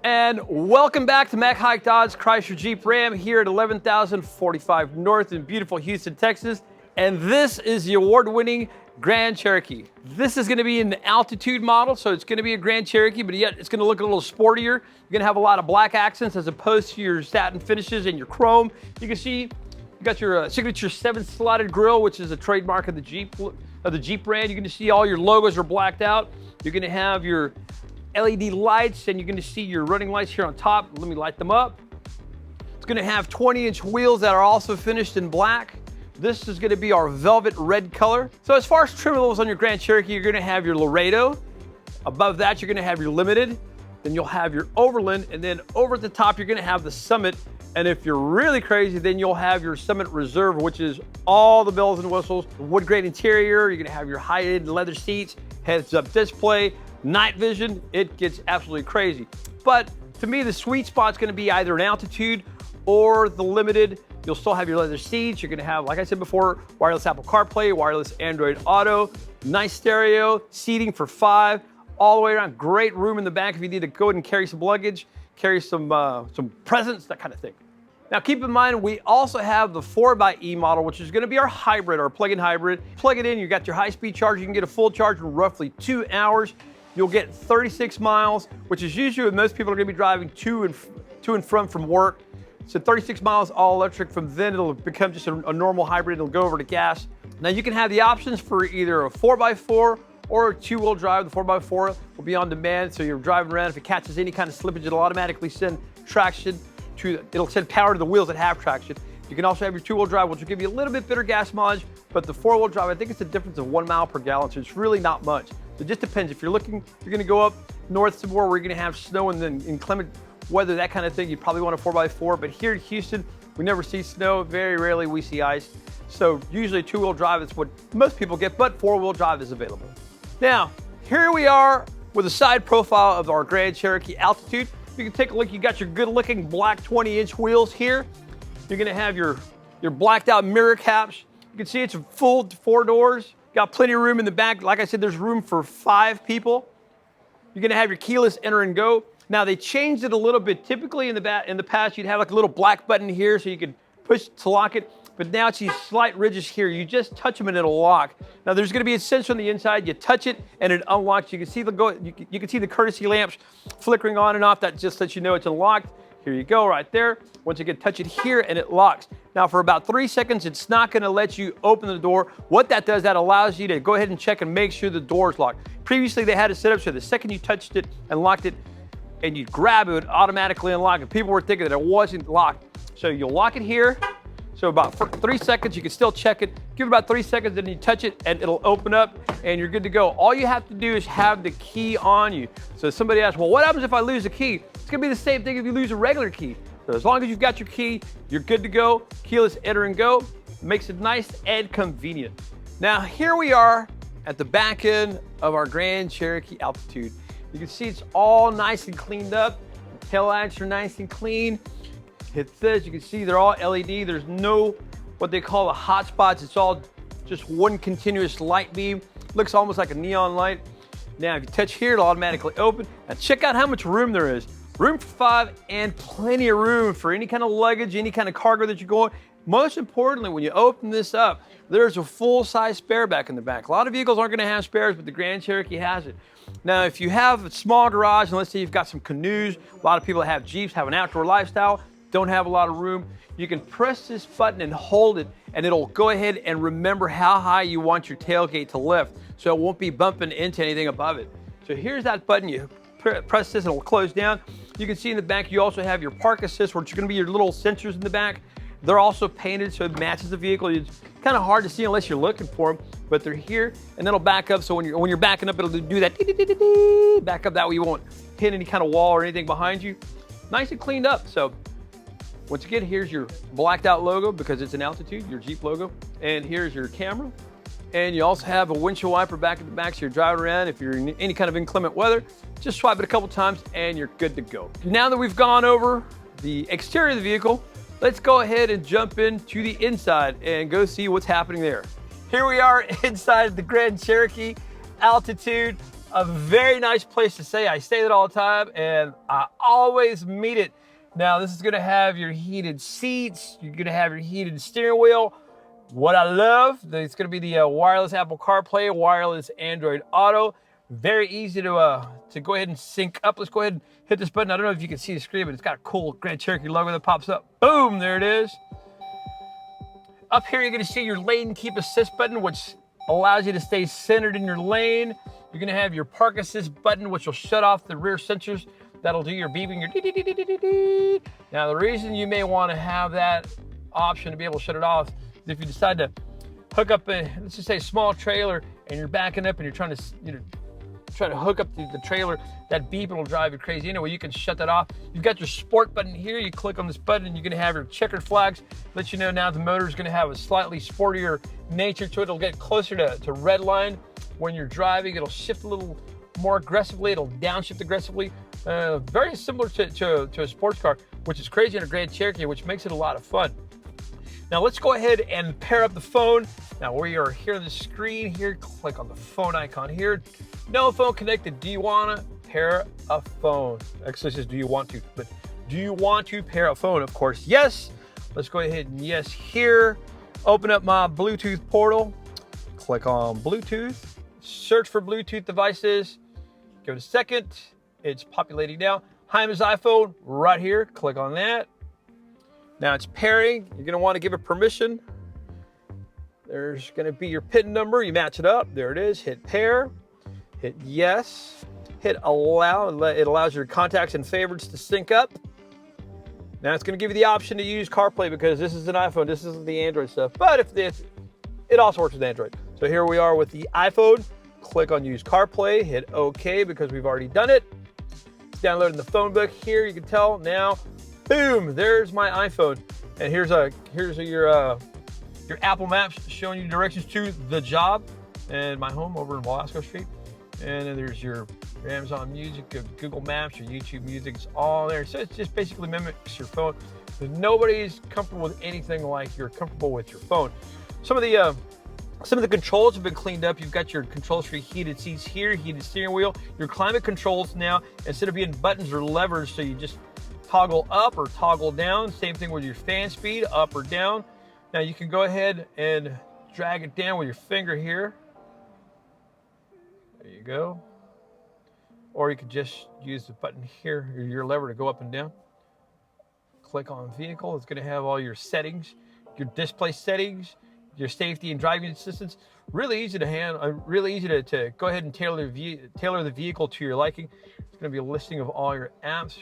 And welcome back to Mac Haik Dodge Chrysler Jeep Ram here at 11,045 North in beautiful Houston, Texas. And this is the award-winning Grand Cherokee. This is going to be an altitude model, so it's going to be a Grand Cherokee, but yet it's going to look a little sportier. You're going to have a lot of black accents as opposed to your satin finishes and your chrome. You can see you got your signature 7-slotted grille, which is a trademark of the Jeep brand. You're going to see all your logos are blacked out. You're going to have your LED lights, and you're going to see your running lights here on top. Let me light them up. It's going to have 20-inch wheels that are also finished in black. This is going to be our velvet red color. So as far as trim levels on your Grand Cherokee, you're going to have your Laredo. Above that, you're going to have your Limited. Then you'll have your Overland, and then over at the top, you're going to have the Summit. And if you're really crazy, then you'll have your Summit Reserve, which is all the bells and whistles, wood grain interior. You're going to have your high-end leather seats, heads-up display, night vision. It gets absolutely crazy. But to me, the sweet spot's going to be either an Altitude or the Limited. You'll still have your leather seats. You're going to have, like I said before, wireless Apple CarPlay, wireless Android Auto, nice stereo, seating for 5, all the way around. Great room in the back if you need to go ahead and carry some luggage, carry some presents, that kind of thing. Now keep in mind, we also have the 4xe model, which is going to be our hybrid, our plug-in hybrid. Plug it in, you got your high-speed charge. You can get a full charge in roughly 2 hours. You'll get 36 miles, which is usually what most people are going to be driving to and from work. So 36 miles all electric. From then it'll become just a normal hybrid. It'll go over to gas. Now you can have the options for either a 4x4 or a 2-wheel drive. The 4x4 will be on demand, so you're driving around. If it catches any kind of slippage, it'll automatically send traction it'll send power to the wheels that have traction. You can also have your 2-wheel drive, which will give you a little bit better gas mileage, but the 4-wheel drive, I think it's a difference of 1 mile per gallon, so it's really not much. It just depends. If you're going to go up north somewhere where you're going to have snow and then inclement weather, that kind of thing, you'd probably want a 4x4. But here in Houston, we never see snow. Very rarely we see ice. So usually a 2-wheel drive is what most people get, but 4-wheel drive is available. Now, here we are with a side profile of our Grand Cherokee Altitude. You can take a look. You got your good-looking black 20-inch wheels here. You're going to have your blacked-out mirror caps. You can see it's a full 4 doors. Got plenty of room in the back. Like I said, there's room for 5 people. You're going to have your keyless enter and go. Now, they changed it a little bit. Typically, in the past, you'd have like a little black button here so you could push to lock it. But now it's these slight ridges here. You just touch them and it'll lock. Now, there's going to be a sensor on the inside. You touch it and it unlocks. You can see you can see the courtesy lamps flickering on and off. That just lets you know it's unlocked. Here you go, right there. Once again, touch it here and it locks. Now, for about 3 seconds, it's not going to let you open the door. What that does, that allows you to go ahead and check and make sure the door is locked. Previously, they had it set up so the second you touched it and locked it and you grab it, it would automatically unlock it. People were thinking that it wasn't locked. So you'll lock it here. So about 3 seconds, you can still check it. Give it about 3 seconds, then you touch it and it'll open up and you're good to go. All you have to do is have the key on you. So somebody asks, well, what happens if I lose a key? It's gonna be the same thing if you lose a regular key. So as long as you've got your key, you're good to go. Keyless enter and go. Makes it nice and convenient. Now here we are at the back end of our Grand Cherokee Altitude. You can see it's all nice and cleaned up. The tail lights are nice and clean. Hit this, you can see they're all LED. There's no what they call the hot spots. It's all just one continuous light beam. Looks almost like a neon light. Now, if you touch here, it'll automatically open. Now check out how much room there is. Room for 5 and plenty of room for any kind of luggage, any kind of cargo that you're going. Most importantly, when you open this up, there's a full-size spare back in the back. A lot of vehicles aren't gonna have spares, but the Grand Cherokee has it. Now, if you have a small garage, and let's say you've got some canoes, a lot of people that have Jeeps, have an outdoor lifestyle, don't have a lot of room, you can press this button and hold it, and it'll go ahead and remember how high you want your tailgate to lift, so it won't be bumping into anything above it. So here's that button. You press this and it'll close down. You can see in the back, you also have your park assist, which are gonna be your little sensors in the back. They're also painted so it matches the vehicle. It's kind of hard to see unless you're looking for them, but they're here, and then it'll back up. So when you're backing up, it'll do that back up. That way you won't hit any kind of wall or anything behind you. Nice and cleaned up. So once again, here's your blacked out logo because it's an Altitude, your Jeep logo. And here's your camera. And you also have a windshield wiper back in the back, so you're driving around. If you're in any kind of inclement weather, just swipe it a couple times and you're good to go. Now that we've gone over the exterior of the vehicle, let's go ahead and jump into the inside and go see what's happening there. Here we are inside the Grand Cherokee Altitude. a very nice place to stay. I stay there all the time, and I always meet it. Now, this is gonna have your heated seats. You're gonna have your heated steering wheel. What I love, it's gonna be the wireless Apple CarPlay, wireless Android Auto. Very easy to go ahead and sync up. Let's go ahead and hit this button. I don't know if you can see the screen, but it's got a cool Grand Cherokee logo that pops up. Boom, there it is. Up here, you're gonna see your lane keep assist button, which allows you to stay centered in your lane. You're gonna have your park assist button, which will shut off the rear sensors. That'll do your beeping, your dee-dee-dee-dee-dee-dee. Now, the reason you may wanna have that option to be able to shut it off is if you decide to hook up let's just say a small trailer, and you're backing up and you're trying to hook up the trailer, that beep will drive you crazy. Anyway, you can shut that off. You've got your sport button here. You click on this button and you're gonna have your checkered flags. Let you know now the motor is gonna have a slightly sportier nature to it. It'll get closer to red line when you're driving. It'll shift a little more aggressively. It'll downshift aggressively. Very similar to a sports car, which is crazy in a Grand Cherokee, which makes it a lot of fun. Now let's go ahead and pair up the phone. Now we are here on the screen here. Click on the phone icon here. No phone connected. Do you want to pair a phone? Actually, it says, do you want to? But do you want to pair a phone? Of course, yes. Let's go ahead and yes here. Open up my Bluetooth portal. Click on Bluetooth. Search for Bluetooth devices. Give it a second. It's populating now. Jaime's iPhone right here. Click on that. Now it's pairing. You're going to want to give it permission. There's going to be your PIN number. You match it up. There it is. Hit pair. Hit yes. Hit allow. It allows your contacts and favorites to sync up. Now it's going to give you the option to use CarPlay because this is an iPhone. This isn't the Android stuff. But it also works with Android. So here we are with the iPhone. Click on use CarPlay. Hit OK because we've already done it. It's downloading the phone book here. You can tell now. Boom! There's my iPhone, and here's your Apple Maps showing you directions to the job and my home over in Velasco Street. And then there's your Amazon Music, Google Maps, your YouTube Music. It's all there. So it just basically mimics your phone. But nobody's comfortable with anything like you're comfortable with your phone. Some of the controls have been cleaned up. You've got your controls for your heated seats here, heated steering wheel. Your climate controls now, instead of being buttons or levers, so you just toggle up or toggle down. Same thing with your fan speed, up or down. Now you can go ahead and drag it down with your finger here. There you go. Or you could just use the button here, your lever, to go up and down. Click on vehicle. It's going to have all your settings, your display settings, your safety and driving assistance. Really easy to handle, really easy to go ahead and tailor the vehicle to your liking. It's going to be a listing of all your apps.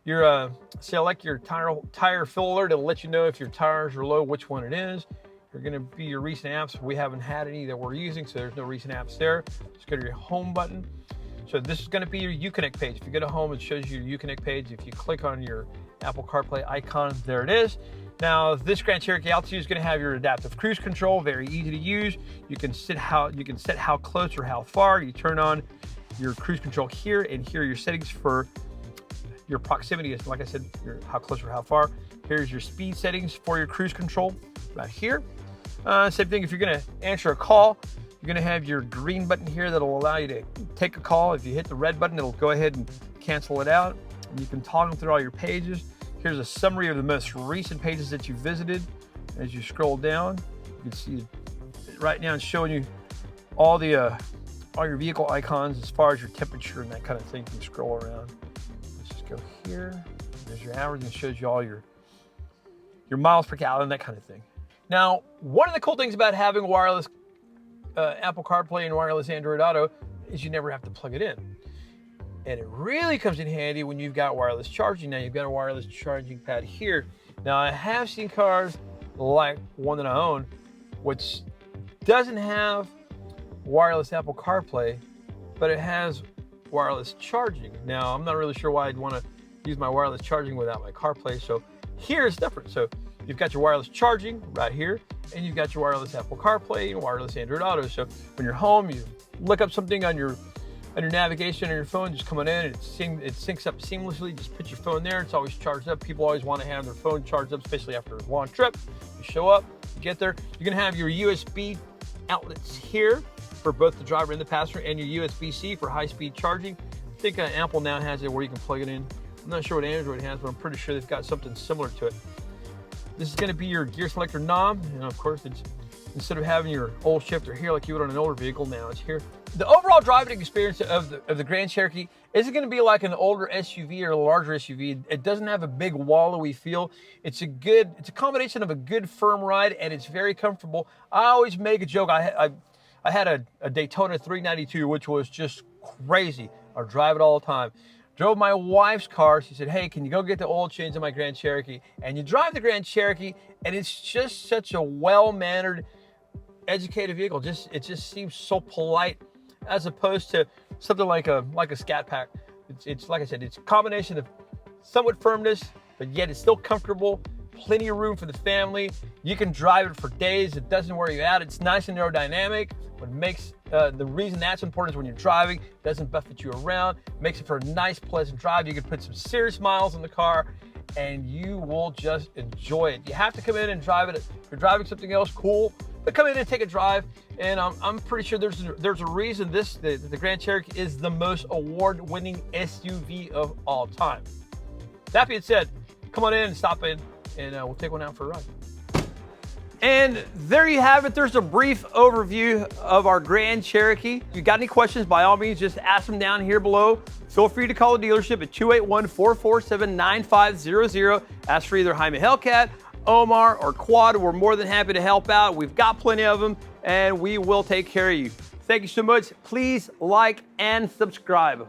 Your select your tire fill alert. It'll let you know if your tires are low, which one it is. You're going to be your recent apps. We haven't had any that we're using, so there's no recent apps there. Just go to your home button. So this is going to be your Uconnect page. If you go to home, it shows you your Uconnect page. If you click on your Apple CarPlay icon, there it is. Now this Grand Cherokee Altitude is going to have your adaptive cruise control. Very easy to use. You can set how close or how far. You turn on your cruise control here, and here are your settings for your proximity is, like I said, how close or how far. Here's your speed settings for your cruise control right here. Same thing if you're going to answer a call, you're going to have your green button here that'll allow you to take a call. If you hit the red button, it'll go ahead and cancel it out. And you can toggle through all your pages. Here's a summary of the most recent pages that you visited. As you scroll down, you can see right now it's showing you all your vehicle icons as far as your temperature and that kind of thing. You can scroll around. Go here. There's your hours, and it shows you all your miles per gallon, that kind of thing. Now, one of the cool things about having wireless Apple CarPlay and wireless Android Auto is you never have to plug it in. And it really comes in handy when you've got wireless charging. Now, you've got a wireless charging pad here. Now, I have seen cars like one that I own, which doesn't have wireless Apple CarPlay, but it has wireless charging. Now, I'm not really sure why I'd want to use my wireless charging without my CarPlay. So here it's different. So you've got your wireless charging right here, and you've got your wireless Apple CarPlay and wireless Android Auto. So when you're home, you look up something on your navigation on your phone, just come on in, it syncs up seamlessly. Just put your phone there. It's always charged up. People always want to have their phone charged up, especially after a long trip. You show up, you get there. You're going to have your USB outlets here. for both the driver and the passenger, and your USB-C for high-speed charging. I think Apple now has it where you can plug it in. I'm not sure what Android has, but I'm pretty sure they've got something similar to it. This is going to be your gear selector knob, and of course, it's instead of having your old shifter here like you would on an older vehicle, now it's here. The overall driving experience of the Grand Cherokee isn't going to be like an older SUV or a larger SUV. It doesn't have a big wallowy feel. It's a combination of a good firm ride, and it's very comfortable. I always make a joke. I had a Daytona 392, which was just crazy. I drive it all the time. Drove my wife's car. She said, hey, can you go get the oil change in my Grand Cherokee? And you drive the Grand Cherokee, and it's just such a well-mannered, educated vehicle. It just seems so polite, as opposed to something like a Scat Pack. It's like I said, it's a combination of somewhat firmness, but yet it's still comfortable. Plenty of room for the family. You can drive it for days. It doesn't wear you out. It's nice and aerodynamic. What makes the reason that's important is when you're driving, it doesn't buffet you around. It makes it for a nice, pleasant drive. You can put some serious miles in the car, and you will just enjoy it. You have to come in and drive it. If you're driving something else, cool. But come in and take a drive, and I'm pretty sure there's a reason the Grand Cherokee is the most award-winning SUV of all time. That being said, come on in and stop in, and we'll take one out for a ride. And there you have it. There's a brief overview of our Grand Cherokee. If you got any questions, by all means, just ask them down here below. Feel free to call the dealership at 281-447-9500. Ask for either Jaime Hellcat, Omar, or Quad. We're more than happy to help out. We've got plenty of them, and we will take care of you. Thank you so much. Please like and subscribe.